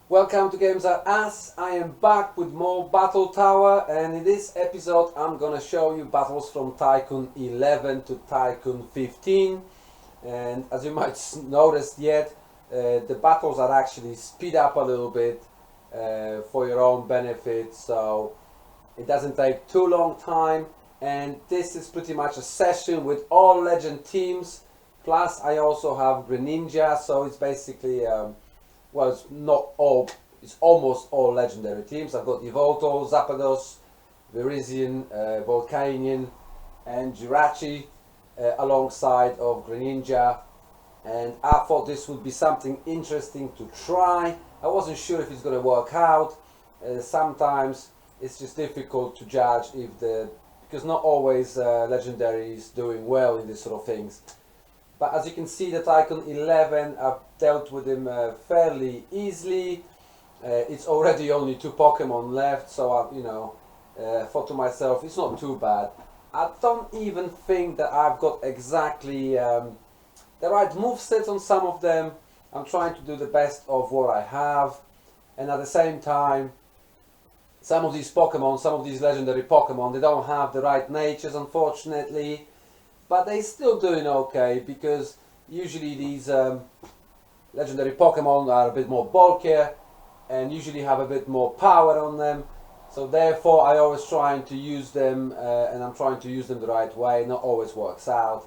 Welcome to Games Are Us. I am back with more Battle Tower, and in this episode I'm gonna show you battles from Tycoon 11 to Tycoon 15. And as you might notice yet, the battles are actually speed up a little bit for your own benefit, so it doesn't take too long time. And this is pretty much a session with all legend teams, plus I also have Greninja, so it's basically well, it's not all, it's almost all legendary teams. I've got Yveltal, Zapdos, Virizion, Volcanion and Jirachi alongside of Greninja, and I thought this would be something interesting to try. I wasn't sure if it's going to work out. Sometimes it's just difficult to judge because not always legendary is doing well in these sort of things. But as you can see, the Tycoon 11, I've dealt with him fairly easily. It's already only 2 Pokemon left, so I, thought to myself, it's not too bad. I don't even think that I've got exactly the right moveset on some of them. I'm trying to do the best of what I have, and at the same time, some of these Pokemon, some of these legendary Pokemon, they don't have the right natures, unfortunately. But they're still doing okay, because usually these legendary Pokemon are a bit more bulkier and usually have a bit more power on them. So therefore I always trying to use them, and I'm trying to use them the right way. Not always works out.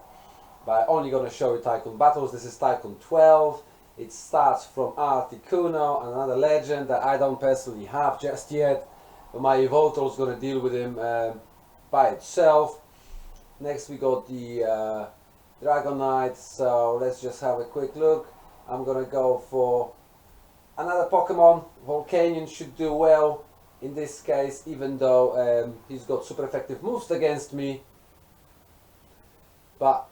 But I'm only going to show you Tycoon battles. This is Tycoon 12. It starts from Articuno, another legend that I don't personally have just yet. But my Yveltal is going to deal with him by itself. Next we got the Dragonite, so let's just have a quick look. I'm gonna go for another Pokemon. Volcanion should do well in this case, even though he's got super effective moves against me. But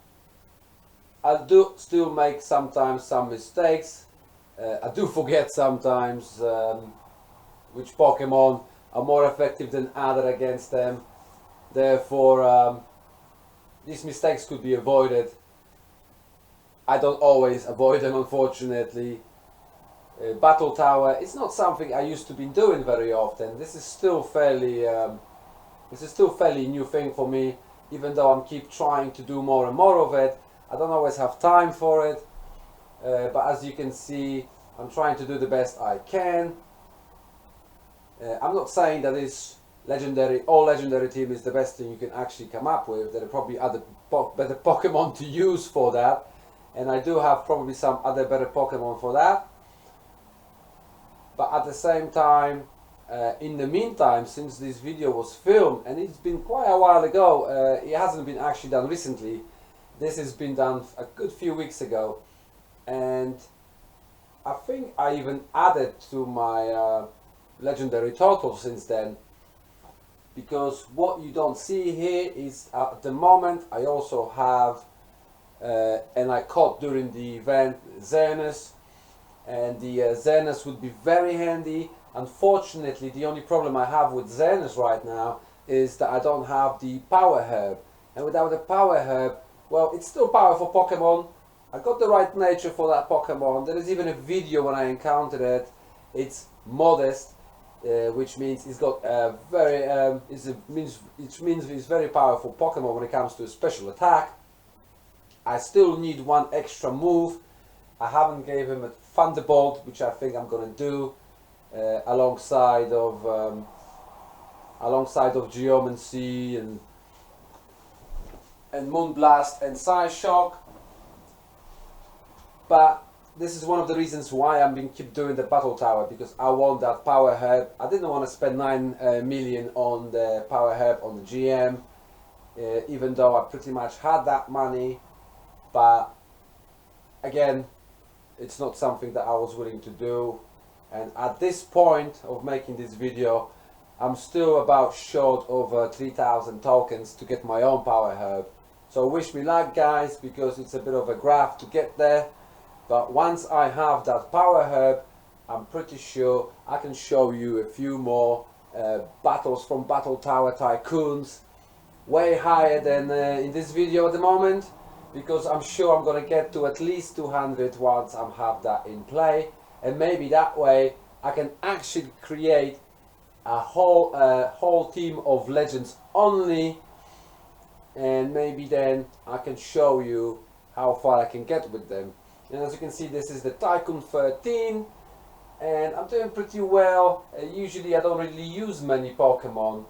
I do still make sometimes some mistakes. I do forget sometimes which Pokemon are more effective than other against them. Therefore, these mistakes could be avoided. I don't always avoid them, unfortunately. Battle Tower, it's not something I used to be doing very often. This is still fairly new thing for me, even though I'm keep trying to do more and more of it. I don't always have time for it, but as you can see, I'm trying to do the best I can. I'm not saying that this all legendary team is the best thing you can actually come up with. There are probably other better Pokemon to use for that, and I do have probably some other better Pokemon for that. But at the same time, in the meantime, since this video was filmed, and it's been quite a while ago, it hasn't been actually done recently. This has been done a good few weeks ago, and I think I even added to my legendary total since then. Because what you don't see here is at the moment I also have, and I caught during the event, Xerneas, and the Xerneas would be very handy. Unfortunately, the only problem I have with Xerneas right now is that I don't have the Power Herb, and without the Power Herb, well, it's still powerful Pokemon. I got the right nature for that Pokemon. There is even a video when I encountered it. It's modest. Which means he's got a very which means he's very powerful Pokemon when it comes to a special attack. I still need one extra move. I haven't gave him a Thunderbolt, which I think I'm gonna do alongside of Geomancy and Moonblast and Psyshock. But this is one of the reasons why I've been keep doing the Battle Tower, because I want that Power Herb. I didn't want to spend 9 million on the Power Herb on the GM, even though I pretty much had that money. But again, it's not something that I was willing to do. And at this point of making this video, I'm still about short of 3,000 tokens to get my own Power Herb. So wish me luck, guys, because it's a bit of a graft to get there. But once I have that Power Herb, I'm pretty sure I can show you a few more battles from Battle Tower Tycoons, way higher than in this video at the moment, because I'm sure I'm going to get to at least 200 once I have that in play. And maybe that way I can actually create a whole team of legends only, and maybe then I can show you how far I can get with them. And as you can see, this is the Tycoon 13, and I'm doing pretty well. Usually I don't really use many Pokemon.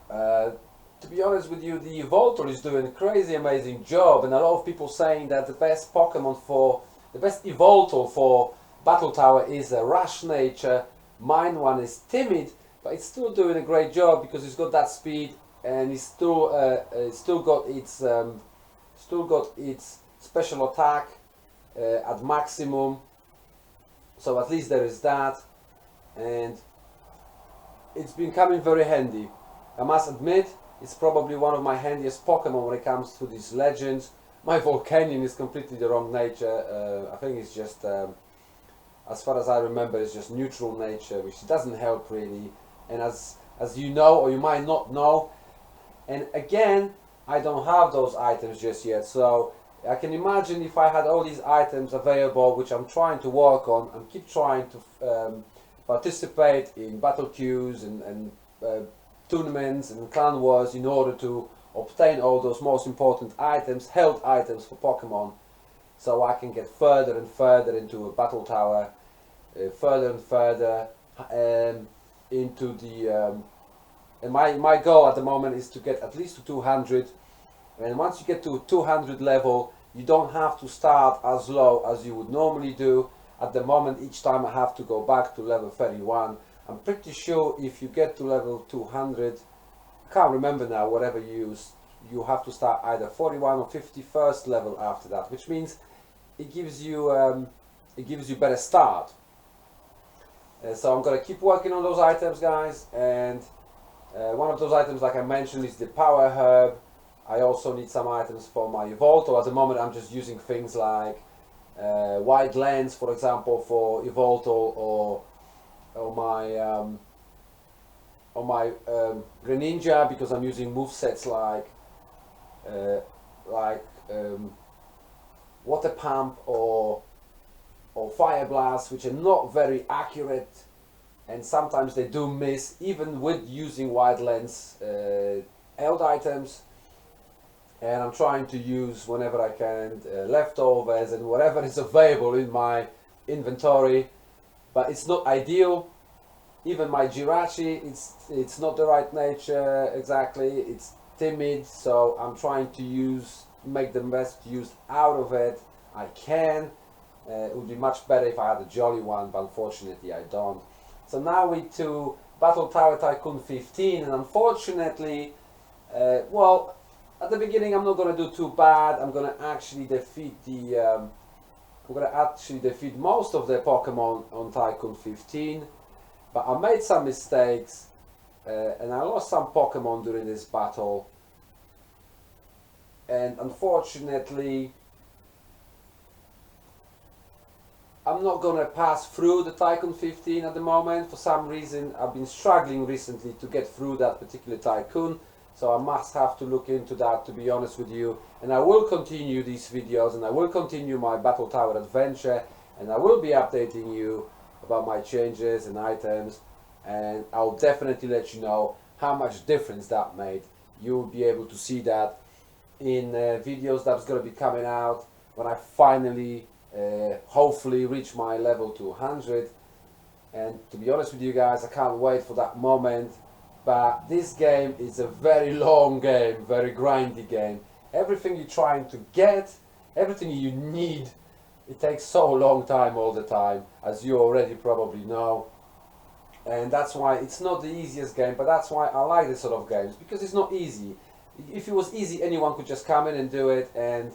To be honest with you, the Evoltor is doing a crazy amazing job, and a lot of people saying that the best Evoltor for Battle Tower is a Rush Nature. Mine one is Timid, but it's still doing a great job because it's got that speed, and it's still got its special attack at maximum. So at least there is that, and it's been coming very handy. I must admit, it's probably one of my handiest Pokemon when it comes to these legends. My Volcanion is completely the wrong nature. I think it's just, as far as I remember, it's just neutral nature, which doesn't help really. And as you know, or you might not know, and again, I don't have those items just yet. So I can imagine if I had all these items available, which I'm trying to work on, and keep trying to participate in battle queues and tournaments and clan wars in order to obtain all those most important items, health items for Pokemon, so I can get further and further into a battle tower, further and further into the and my goal at the moment is to get at least to 200. And once you get to 200 level, you don't have to start as low as you would normally do. At the moment, each time I have to go back to level 31. I'm pretty sure if you get to level 200, I can't remember now, whatever you use, you have to start either 41 or 51st level after that, which means it gives you better start. So I'm gonna keep working on those items, guys, and one of those items, like I mentioned, is the Power Herb. I also need some items for my Evoltor. At the moment, I'm just using things like Wide Lens, for example, for Evoltor, or my Greninja, because I'm using movesets like Water Pump or Fire Blast, which are not very accurate, and sometimes they do miss even with using Wide Lens held items. And I'm trying to use, whenever I can, leftovers and whatever is available in my inventory, but it's not ideal. Even my Jirachi, it's not the right nature exactly, it's timid, so I'm trying to make the best use out of it I can. It would be much better if I had a Jolly one, but unfortunately I don't. So now we're to Battle Tower Tycoon 15, and unfortunately, well, at the beginning I'm not going to do too bad. I'm going to actually defeat most of the Pokemon on Tycoon 15, but I made some mistakes and I lost some Pokemon during this battle, and unfortunately I'm not going to pass through the Tycoon 15 at the moment. For some reason I've been struggling recently to get through that particular Tycoon, so I must have to look into that, to be honest with you. And I will continue these videos, and I will continue my Battle Tower adventure, and I will be updating you about my changes and items, and I'll definitely let you know how much difference that made. You'll be able to see that in videos that's going to be coming out when I finally hopefully reach my level 200. And to be honest with you guys, I can't wait for that moment. But this game is a very long game, very grindy game. Everything you're trying to get, everything you need, it takes so long time all the time, as you already probably know. And that's why it's not the easiest game, but that's why I like this sort of games, because it's not easy. If it was easy, anyone could just come in and do it, and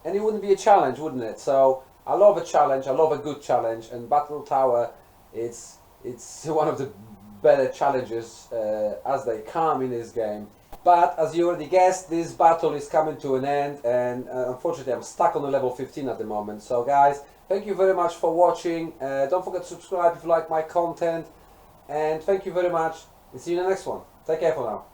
it wouldn't be a challenge, wouldn't it? So I love a challenge, I love a good challenge, and Battle Tower, it's one of the better challenges as they come in this game. But as you already guessed, this battle is coming to an end, and unfortunately I'm stuck on the level 15 at the moment. So guys, thank you very much for watching. Don't forget to subscribe if you like my content, and thank you very much, and see you in the next one. Take care for now.